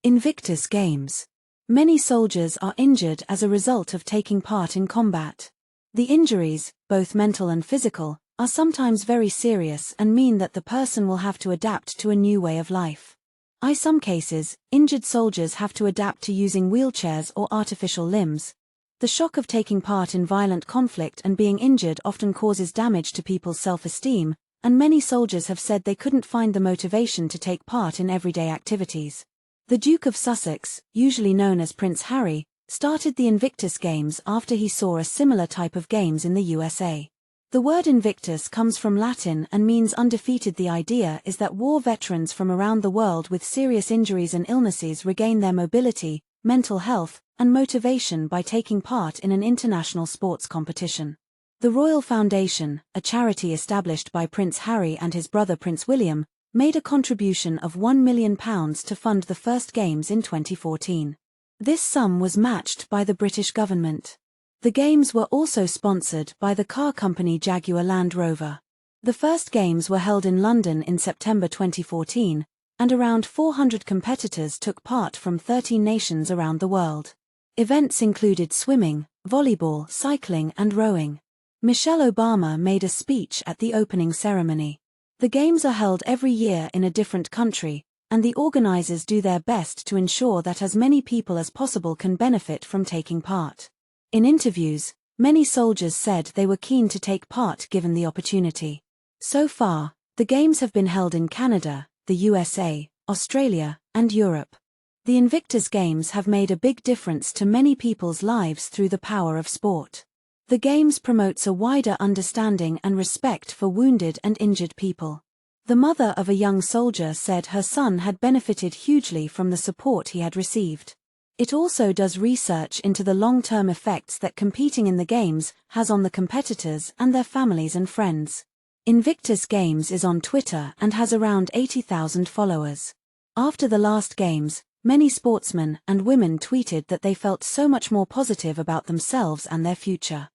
Invictus Games. Many soldiers are injured as a result of taking part in combat. The injuries, both mental and physical, are sometimes very serious and mean that the person will have to adapt to a new way of life. In some cases, injured soldiers have to adapt to using wheelchairs or artificial limbs. The shock of taking part in violent conflict and being injured often causes damage to people's self-esteem, and many soldiers have said they couldn't find the motivation to take part in everyday activities. The Duke of Sussex, usually known as Prince Harry, started the Invictus Games after he saw a similar type of games in the USA. The word Invictus comes from Latin and means undefeated. The idea is that war veterans from around the world with serious injuries and illnesses regain their mobility, mental health, and motivation by taking part in an international sports competition. The Royal Foundation, a charity established by Prince Harry and his brother Prince William, made a contribution of £1 million to fund the first Games in 2014. This sum was matched by the British government. The Games were also sponsored by the car company Jaguar Land Rover. The first Games were held in London in September 2014, and around 400 competitors took part from 13 nations around the world. Events included swimming, volleyball, cycling, and rowing. Michelle Obama made a speech at the opening ceremony. The Games are held every year in a different country, and the organizers do their best to ensure that as many people as possible can benefit from taking part. In interviews, many soldiers said they were keen to take part given the opportunity. So far, the Games have been held in Canada, the USA, Australia, and Europe. The Invictus Games have made a big difference to many people's lives through the power of sport. The Games promotes a wider understanding and respect for wounded and injured people. The mother of a young soldier said her son had benefited hugely from the support he had received. It also does research into the long-term effects that competing in the Games has on the competitors and their families and friends. Invictus Games is on Twitter and has around 80,000 followers. After the last Games, many sportsmen and women tweeted that they felt so much more positive about themselves and their future.